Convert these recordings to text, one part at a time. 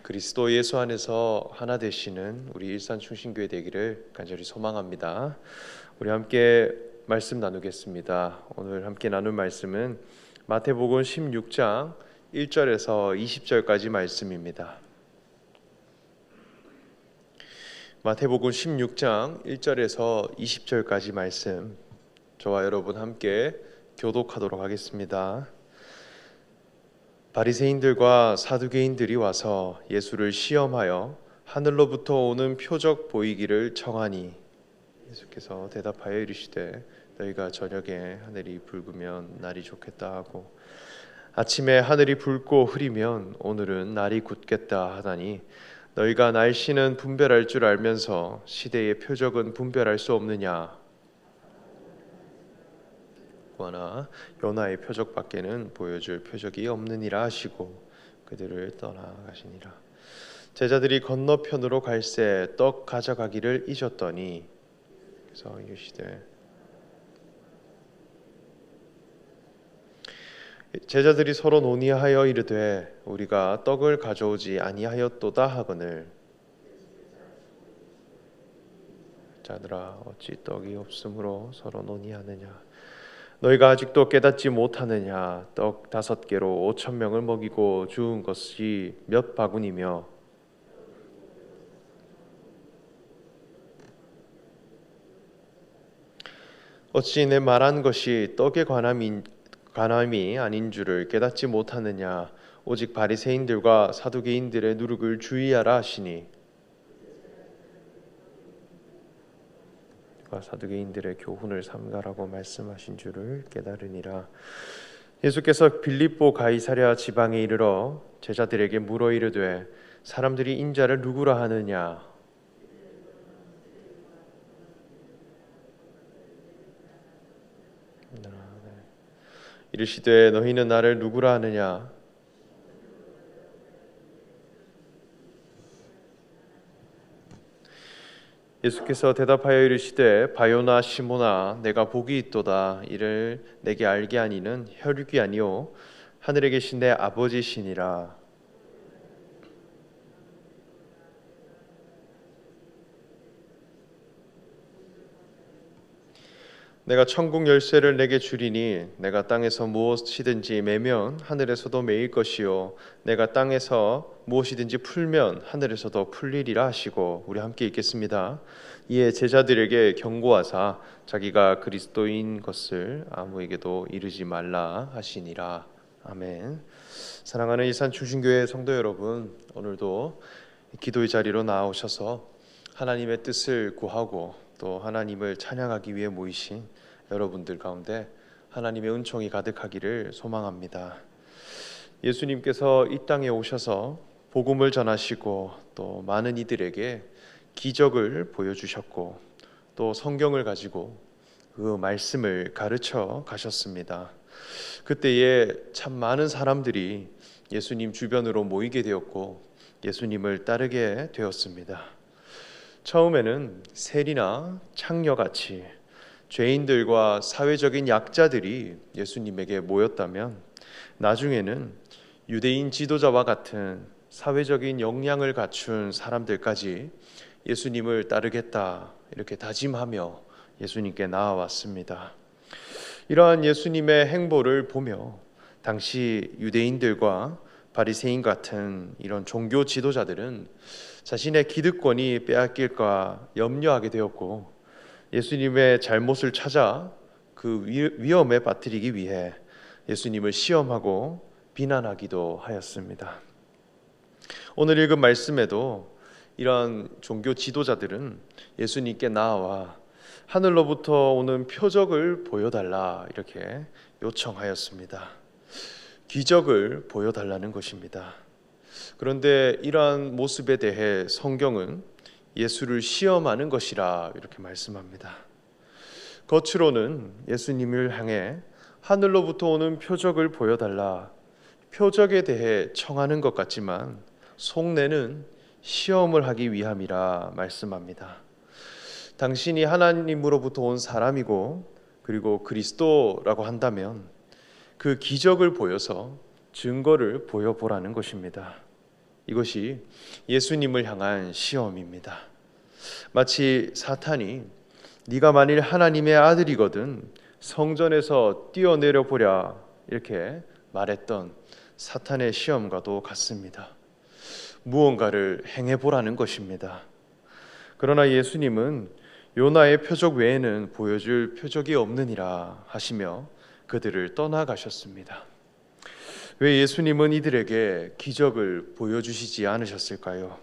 그리스도 예수 안에서 하나 되시는 우리 일산충신교회 되기를 간절히 소망합니다. 우리 함께 말씀 나누겠습니다. 오늘 함께 나눌 말씀은 마태복음 16장 1절에서 20절까지 말씀입니다. 마태복음 16장 1절에서 20절까지 말씀, 저와 여러분 함께 교독하도록 하겠습니다. 바리새인들과 사두개인들이 와서 예수를 시험하여 하늘로부터 오는 표적 보이기를 청하니, 예수께서 대답하여 이르시되 너희가 저녁에 하늘이 붉으면 날이 좋겠다 하고 아침에 하늘이 붉고 흐리면 오늘은 날이 굳겠다 하다니, 너희가 날씨는 분별할 줄 알면서 시대의 표적은 분별할 수 없느냐? 거나 요나의 표적밖에는 보여줄 표적이 없느니라 하시고 그들을 떠나가시니라. 제자들이 건너편으로 갈새 떡 가져가기를 잊었더니, 그래서 이르시되, 제자들이 서로 논의하여 이르되 우리가 떡을 가져오지 아니하였도다 하거늘, 자들아 어찌 떡이 없으므로 서로 논의하느냐? 너희가 아직도 깨닫지 못하느냐? 떡 5개로 5,000명을 먹이고 주운 것이 몇 바구니며 어찌 내 말한 것이 떡에 관함이 아닌 줄을 깨닫지 못하느냐? 오직 바리새인들과 사두개인들의 누룩을 주의하라 하시니, 사두개인들의 교훈을 삼가라고 말씀하신 줄을 깨달으니라. 예수께서 빌립보 가이사랴 지방에 이르러 제자들에게 물어 이르되 사람들이 인자를 누구라 하느냐? 이르시되 너희는 나를 누구라 하느냐? 예수께서 대답하여 이르시되 바요나 시모나, 내가 복이 있도다. 이를 내게 알게 하니는 혈육이 아니요 하늘에 계신 내 아버지시니라. 내가 천국 열쇠를 내게 주리니 내가 땅에서 무엇이든지 매면 하늘에서도 매일 것이요 내가 땅에서 무엇이든지 풀면 하늘에서도 풀리리라 하시고, 우리 함께 읽겠습니다. 이에 제자들에게 경고하사 자기가 그리스도인 것을 아무에게도 이르지 말라 하시니라. 아멘. 사랑하는 일산충신교회 성도 여러분, 오늘도 기도의 자리로 나오셔서 하나님의 뜻을 구하고 또 하나님을 찬양하기 위해 모이신 여러분들 가운데 하나님의 은총이 가득하기를 소망합니다. 예수님께서 이 땅에 오셔서 복음을 전하시고 또 많은 이들에게 기적을 보여주셨고 또 성경을 가지고 그 말씀을 가르쳐 가셨습니다. 그때에 참 많은 사람들이 예수님 주변으로 모이게 되었고 예수님을 따르게 되었습니다. 처음에는 세리나 창녀같이 죄인들과 사회적인 약자들이 예수님에게 모였다면, 나중에는 유대인 지도자와 같은 사회적인 역량을 갖춘 사람들까지 예수님을 따르겠다 이렇게 다짐하며 예수님께 나아왔습니다. 이러한 예수님의 행보를 보며 당시 유대인들과 바리새인 같은 이런 종교 지도자들은 자신의 기득권이 빼앗길까 염려하게 되었고, 예수님의 잘못을 찾아 그 위험에 빠뜨리기 위해 예수님을 시험하고 비난하기도 하였습니다. 오늘 읽은 말씀에도 이러한 종교 지도자들은 예수님께 나아와 하늘로부터 오는 표적을 보여달라 이렇게 요청하였습니다. 기적을 보여달라는 것입니다. 그런데 이러한 모습에 대해 성경은 예수를 시험하는 것이라 이렇게 말씀합니다. 겉으로는 예수님을 향해 하늘로부터 오는 표적을 보여달라, 표적에 대해 청하는 것 같지만 속내는 시험을 하기 위함이라 말씀합니다. 당신이 하나님으로부터 온 사람이고 그리고 그리스도라고 한다면 그 기적을 보여서 증거를 보여보라는 것입니다. 이것이 예수님을 향한 시험입니다. 마치 사탄이 네가 만일 하나님의 아들이거든 성전에서 뛰어내려 보랴 이렇게 말했던 사탄의 시험과도 같습니다. 무언가를 행해보라는 것입니다. 그러나 예수님은 요나의 표적 외에는 보여줄 표적이 없느니라 하시며 그들을 떠나가셨습니다. 왜 예수님은 이들에게 기적을 보여주시지 않으셨을까요?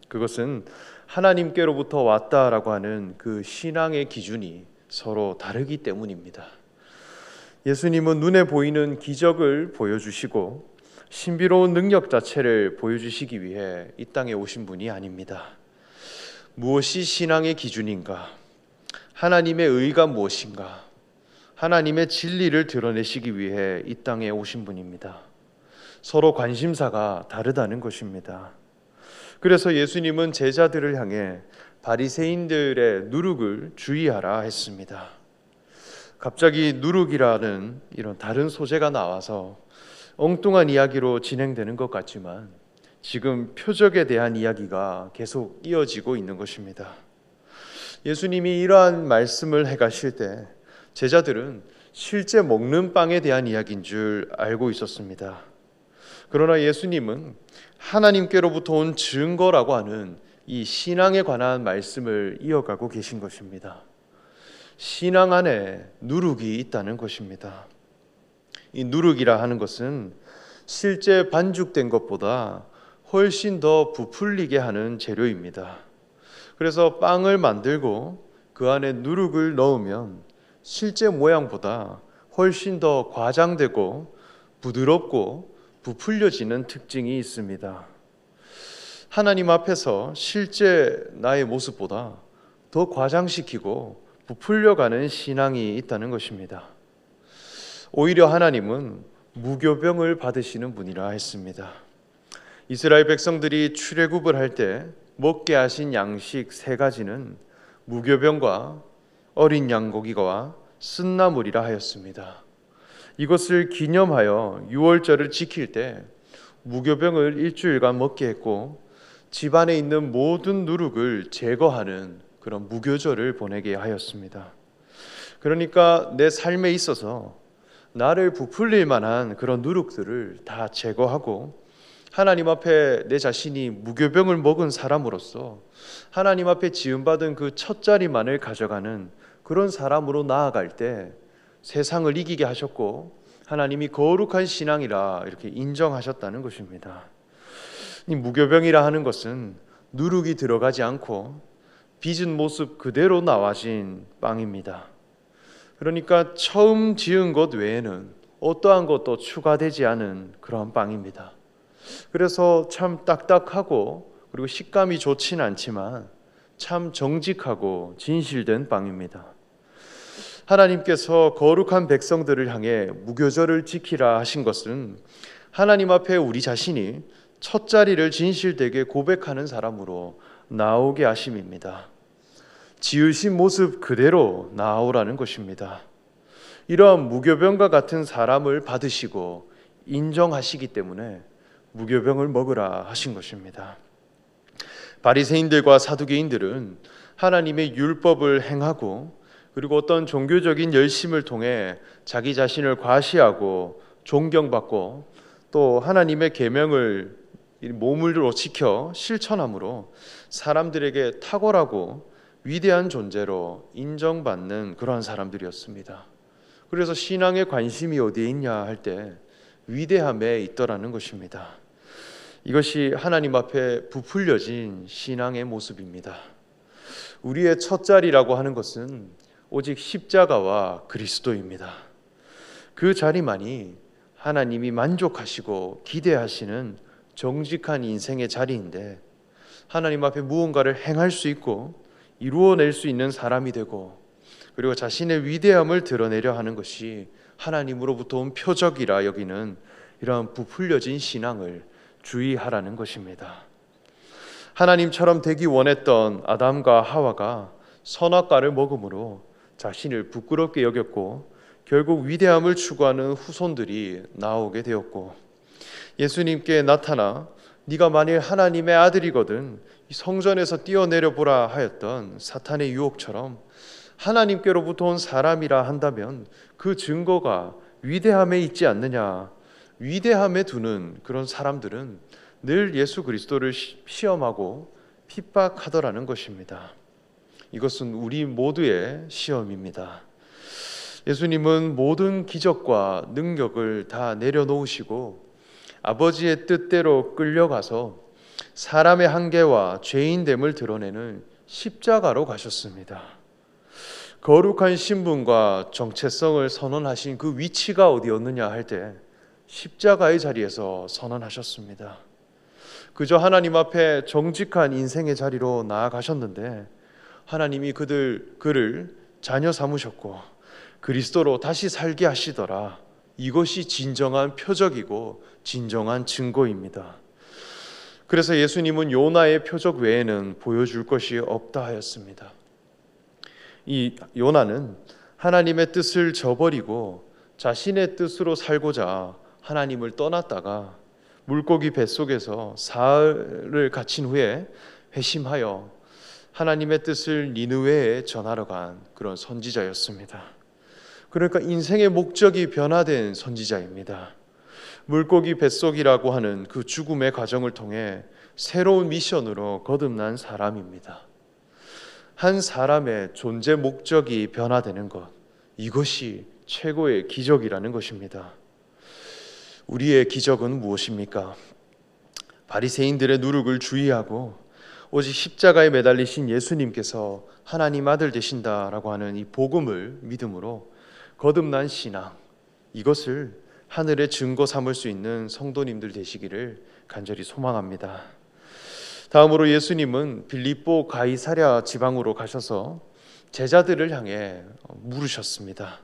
그것은 하나님께로부터 왔다라고 하는 그 신앙의 기준이 서로 다르기 때문입니다. 예수님은 눈에 보이는 기적을 보여주시고 신비로운 능력 자체를 보여주시기 위해 이 땅에 오신 분이 아닙니다. 무엇이 신앙의 기준인가? 하나님의 의가 무엇인가? 하나님의 진리를 드러내시기 위해 이 땅에 오신 분입니다. 서로 관심사가 다르다는 것입니다. 그래서 예수님은 제자들을 향해 바리새인들의 누룩을 주의하라 했습니다. 갑자기 누룩이라는 이런 다른 소재가 나와서 엉뚱한 이야기로 진행되는 것 같지만 지금 표적에 대한 이야기가 계속 이어지고 있는 것입니다. 예수님이 이러한 말씀을 해가실 때 제자들은 실제 먹는 빵에 대한 이야기인 줄 알고 있었습니다. 그러나 예수님은 하나님께로부터 온 증거라고 하는 이 신앙에 관한 말씀을 이어가고 계신 것입니다. 신앙 안에 누룩이 있다는 것입니다. 이 누룩이라 하는 것은 실제 반죽된 것보다 훨씬 더 부풀리게 하는 재료입니다. 그래서 빵을 만들고 그 안에 누룩을 넣으면 실제 모양보다 훨씬 더 과장되고 부드럽고 부풀려지는 특징이 있습니다. 하나님 앞에서 실제 나의 모습보다 더 과장시키고 부풀려가는 신앙이 있다는 것입니다. 오히려 하나님은 무교병을 받으시는 분이라 했습니다. 이스라엘 백성들이 출애굽을 할 때 먹게 하신 양식 3가지는 무교병과 어린 양고기와 쓴나물이라 하였습니다. 이것을 기념하여 유월절을 지킬 때 무교병을 일주일간 먹게 했고 집안에 있는 모든 누룩을 제거하는 그런 무교절을 보내게 하였습니다. 그러니까 내 삶에 있어서 나를 부풀릴 만한 그런 누룩들을 다 제거하고 하나님 앞에 내 자신이 무교병을 먹은 사람으로서 하나님 앞에 지음받은 그 첫 자리만을 가져가는 그런 사람으로 나아갈 때 세상을 이기게 하셨고 하나님이 거룩한 신앙이라 이렇게 인정하셨다는 것입니다. 이 무교병이라 하는 것은 누룩이 들어가지 않고 빚은 모습 그대로 나와진 빵입니다. 그러니까 처음 지은 것 외에는 어떠한 것도 추가되지 않은 그런 빵입니다. 그래서 참 딱딱하고 그리고 식감이 좋지는 않지만 참 정직하고 진실된 빵입니다. 하나님께서 거룩한 백성들을 향해 무교절을 지키라 하신 것은 하나님 앞에 우리 자신이 첫 자리를 진실되게 고백하는 사람으로 나오게 하심입니다. 지으신 모습 그대로 나오라는 것입니다. 이러한 무교병과 같은 사람을 받으시고 인정하시기 때문에 무교병을 먹으라 하신 것입니다. 바리새인들과 사두개인들은 하나님의 율법을 행하고 그리고 어떤 종교적인 열심을 통해 자기 자신을 과시하고 존경받고 또 하나님의 계명을 몸으로 지켜 실천함으로 사람들에게 탁월하고 위대한 존재로 인정받는 그러한 사람들이었습니다. 그래서 신앙의 관심이 어디에 있냐 할 때 위대함에 있더라는 것입니다. 이것이 하나님 앞에 부풀려진 신앙의 모습입니다. 우리의 첫 자리라고 하는 것은 오직 십자가와 그리스도입니다. 그 자리만이 하나님이 만족하시고 기대하시는 정직한 인생의 자리인데 하나님 앞에 무언가를 행할 수 있고 이루어낼 수 있는 사람이 되고 그리고 자신의 위대함을 드러내려 하는 것이 하나님으로부터 온 표적이라 여기는 이러한 부풀려진 신앙을 주의하라는 것입니다. 하나님처럼 되기 원했던 아담과 하와가 선악과를 먹음으로 자신을 부끄럽게 여겼고 결국 위대함을 추구하는 후손들이 나오게 되었고 예수님께 나타나 네가 만일 하나님의 아들이거든 이 성전에서 뛰어내려 보라 하였던 사탄의 유혹처럼 하나님께로부터 온 사람이라 한다면 그 증거가 위대함에 있지 않느냐. 위대함에 두는 그런 사람들은 늘 예수 그리스도를 시험하고 핍박하더라는 것입니다. 이것은 우리 모두의 시험입니다. 예수님은 모든 기적과 능력을 다 내려놓으시고 아버지의 뜻대로 끌려가서 사람의 한계와 죄인됨을 드러내는 십자가로 가셨습니다. 거룩한 신분과 정체성을 선언하신 그 위치가 어디였느냐 할 때 십자가의 자리에서 선언하셨습니다. 그저 하나님 앞에 정직한 인생의 자리로 나아가셨는데 하나님이 그를 자녀 삼으셨고 그리스도로 다시 살게 하시더라. 이것이 진정한 표적이고 진정한 증거입니다. 그래서 예수님은 요나의 표적 외에는 보여줄 것이 없다 하였습니다. 이 요나는 하나님의 뜻을 저버리고 자신의 뜻으로 살고자 하나님을 떠났다가 물고기 뱃속에서 사흘을 갇힌 후에 회심하여 하나님의 뜻을 니느웨에 전하러 간 그런 선지자였습니다. 그러니까 인생의 목적이 변화된 선지자입니다. 물고기 뱃속이라고 하는 그 죽음의 과정을 통해 새로운 미션으로 거듭난 사람입니다. 한 사람의 존재 목적이 변화되는 것, 이것이 최고의 기적이라는 것입니다. 우리의 기적은 무엇입니까? 바리새인들의 누룩을 주의하고 오직 십자가에 매달리신 예수님께서 하나님 아들 되신다라고 하는 이 복음을 믿음으로 거듭난 신앙, 이것을 하늘의 증거 삼을 수 있는 성도님들 되시기를 간절히 소망합니다. 다음으로 예수님은 빌립보 가이사랴 지방으로 가셔서 제자들을 향해 물으셨습니다.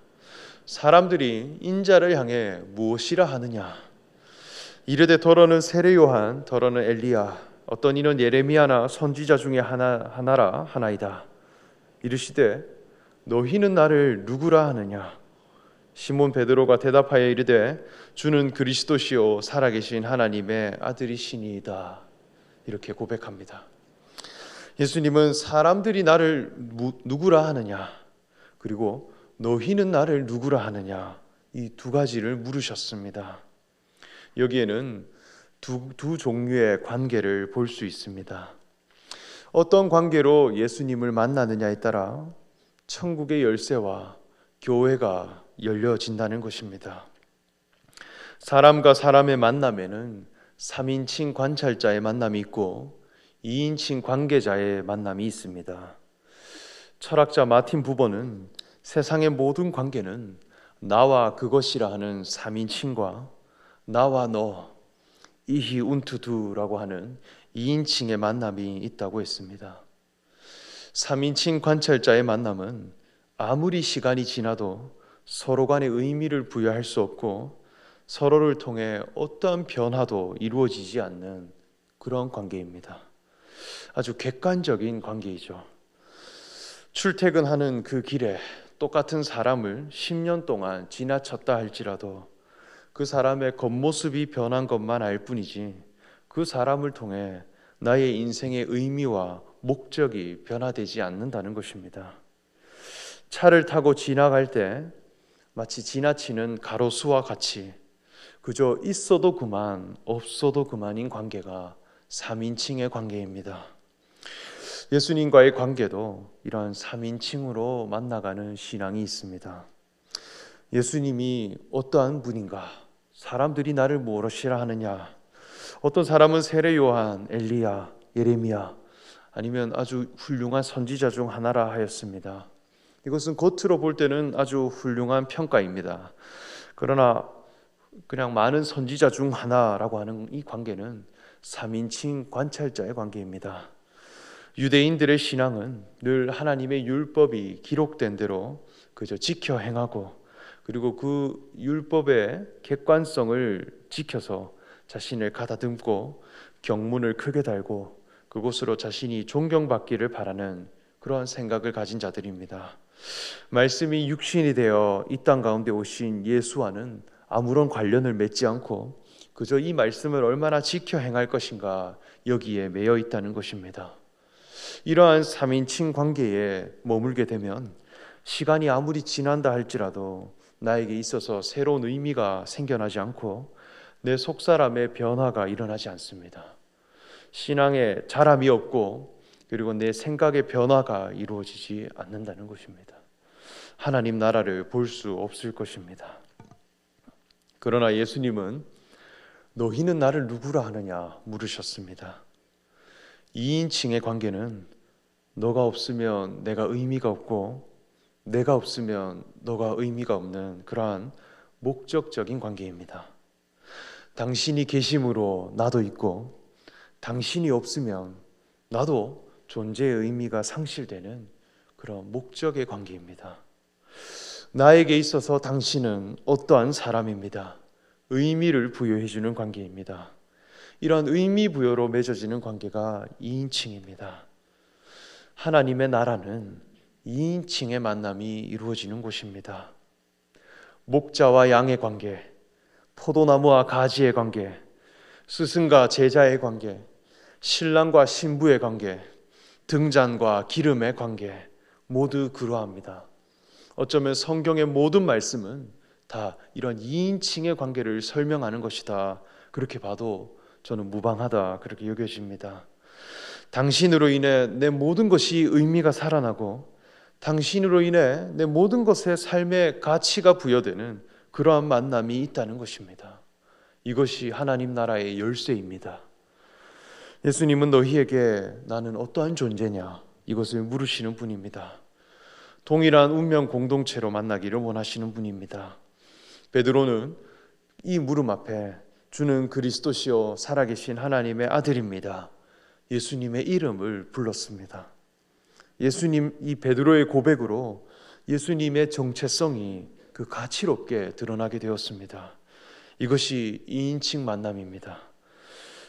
사람들이 인자를 향해 무엇이라 하느냐? 이르되 더러는 세례 요한, 더러는 엘리야, 어떤 이는 예레미야나 선지자 중에 하나라 하나이다. 이르시되 너희는 나를 누구라 하느냐? 시몬 베드로가 대답하여 이르되 주는 그리스도시요 살아계신 하나님의 아들이시니이다. 이렇게 고백합니다. 예수님은 사람들이 나를 누구라 하느냐, 그리고 너희는 나를 누구라 하느냐, 이 두 가지를 물으셨습니다. 여기에는 두 종류의 관계를 볼 수 있습니다. 어떤 관계로 예수님을 만나느냐에 따라 천국의 열쇠와 교회가 열려진다는 것입니다. 사람과 사람의 만남에는 3인칭 관찰자의 만남이 있고 2인칭 관계자의 만남이 있습니다. 철학자 마틴 부버는 세상의 모든 관계는 나와 그것이라 하는 3인칭과 나와 너, 이히 운투두라고 하는 2인칭의 만남이 있다고 했습니다. 3인칭 관찰자의 만남은 아무리 시간이 지나도 서로 간의 의미를 부여할 수 없고 서로를 통해 어떠한 변화도 이루어지지 않는 그런 관계입니다. 아주 객관적인 관계이죠. 출퇴근하는 그 길에 똑같은 사람을 10년 동안 지나쳤다 할지라도 그 사람의 겉모습이 변한 것만 알 뿐이지 그 사람을 통해 나의 인생의 의미와 목적이 변화되지 않는다는 것입니다. 차를 타고 지나갈 때 마치 지나치는 가로수와 같이 그저 있어도 그만 없어도 그만인 관계가 3인칭의 관계입니다. 예수님과의 관계도 이러한 3인칭으로 만나가는 신앙이 있습니다. 예수님이 어떠한 분인가? 사람들이 나를 무엇이라 하느냐? 어떤 사람은 세례 요한, 엘리야, 예레미야 아니면 아주 훌륭한 선지자 중 하나라 하였습니다. 이것은 겉으로 볼 때는 아주 훌륭한 평가입니다. 그러나 그냥 많은 선지자 중 하나라고 하는 이 관계는 3인칭 관찰자의 관계입니다. 유대인들의 신앙은 늘 하나님의 율법이 기록된 대로 그저 지켜 행하고 그리고 그 율법의 객관성을 지켜서 자신을 가다듬고 경문을 크게 달고 그곳으로 자신이 존경받기를 바라는 그러한 생각을 가진 자들입니다. 말씀이 육신이 되어 이 땅 가운데 오신 예수와는 아무런 관련을 맺지 않고 그저 이 말씀을 얼마나 지켜 행할 것인가 여기에 매여 있다는 것입니다. 이러한 3인칭 관계에 머물게 되면 시간이 아무리 지난다 할지라도 나에게 있어서 새로운 의미가 생겨나지 않고 내 속사람의 변화가 일어나지 않습니다. 신앙에 자람이 없고 그리고 내 생각의 변화가 이루어지지 않는다는 것입니다. 하나님 나라를 볼 수 없을 것입니다. 그러나 예수님은 너희는 나를 누구라 하느냐 물으셨습니다. 2인칭의 관계는 너가 없으면 내가 의미가 없고 내가 없으면 너가 의미가 없는 그러한 목적적인 관계입니다. 당신이 계심으로 나도 있고 당신이 없으면 나도 존재의 의미가 상실되는 그런 목적의 관계입니다. 나에게 있어서 당신은 어떠한 사람입니다. 의미를 부여해 주는 관계입니다. 이런 의미 부여로 맺어지는 관계가 2인칭입니다. 하나님의 나라는 2인칭의 만남이 이루어지는 곳입니다. 목자와 양의 관계, 포도나무와 가지의 관계, 스승과 제자의 관계, 신랑과 신부의 관계, 등잔과 기름의 관계 모두 그러합니다. 어쩌면 성경의 모든 말씀은 다 이런 2인칭의 관계를 설명하는 것이다. 그렇게 봐도 저는 무방하다 그렇게 여겨집니다. 당신으로 인해 내 모든 것이 의미가 살아나고 당신으로 인해 내 모든 것에 삶의 가치가 부여되는 그러한 만남이 있다는 것입니다. 이것이 하나님 나라의 열쇠입니다. 예수님은 너희에게 나는 어떠한 존재냐 이것을 물으시는 분입니다. 동일한 운명 공동체로 만나기를 원하시는 분입니다. 베드로는 이 물음 앞에 주는 그리스도시요 살아계신 하나님의 아들입니다. 예수님의 이름을 불렀습니다. 예수님 이 베드로의 고백으로 예수님의 정체성이 그 가치롭게 드러나게 되었습니다. 이것이 2인칭 만남입니다.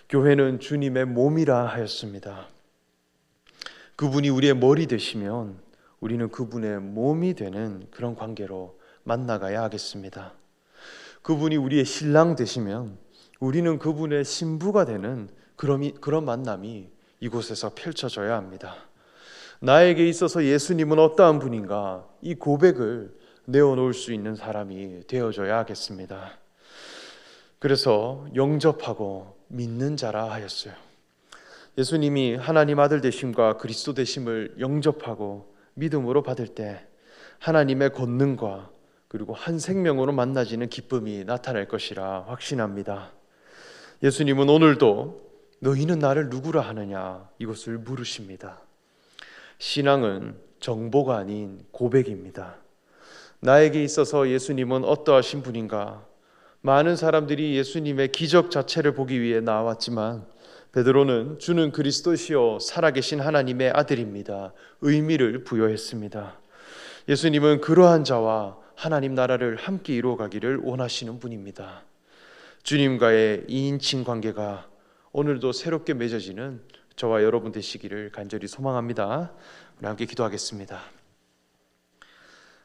교회는 주님의 몸이라 하였습니다. 그분이 우리의 머리 되시면 우리는 그분의 몸이 되는 그런 관계로 만나가야 하겠습니다. 그분이 우리의 신랑 되시면 우리는 그분의 신부가 되는 그런 만남이 이곳에서 펼쳐져야 합니다. 나에게 있어서 예수님은 어떠한 분인가 이 고백을 내어놓을 수 있는 사람이 되어져야 하겠습니다. 그래서 영접하고 믿는 자라 하였어요. 예수님이 하나님 아들 되심과 그리스도 되심을 영접하고 믿음으로 받을 때 하나님의 권능과 그리고 한 생명으로 만나지는 기쁨이 나타날 것이라 확신합니다. 예수님은 오늘도 너희는 나를 누구라 하느냐 이것을 물으십니다. 신앙은 정보가 아닌 고백입니다. 나에게 있어서 예수님은 어떠하신 분인가? 많은 사람들이 예수님의 기적 자체를 보기 위해 나왔지만 베드로는 주는 그리스도시요 살아계신 하나님의 아들입니다. 의미를 부여했습니다. 예수님은 그러한 자와 하나님 나라를 함께 이루어가기를 원하시는 분입니다. 주님과의 2인칭 관계가 오늘도 새롭게 맺어지는 저와 여러분 되시기를 간절히 소망합니다. 우리 함께 기도하겠습니다.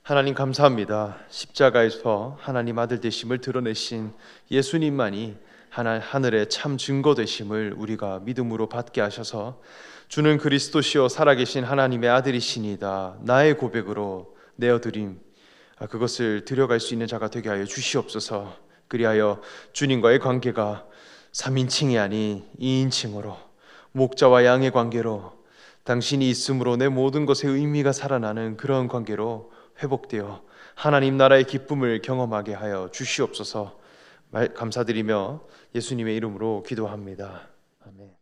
하나님 감사합니다. 십자가에서 하나님 아들 되심을 드러내신 예수님만이 하늘의 참 증거 되심을 우리가 믿음으로 받게 하셔서 주는 그리스도시요 살아계신 하나님의 아들이시니다 나의 고백으로 내어드림 그것을 드려갈 수 있는 자가 되게 하여 주시옵소서. 그리하여 주님과의 관계가 3인칭이 아닌 2인칭으로 목자와 양의 관계로 당신이 있음으로 내 모든 것의 의미가 살아나는 그런 관계로 회복되어 하나님 나라의 기쁨을 경험하게 하여 주시옵소서. 감사드리며 예수님의 이름으로 기도합니다. 아멘.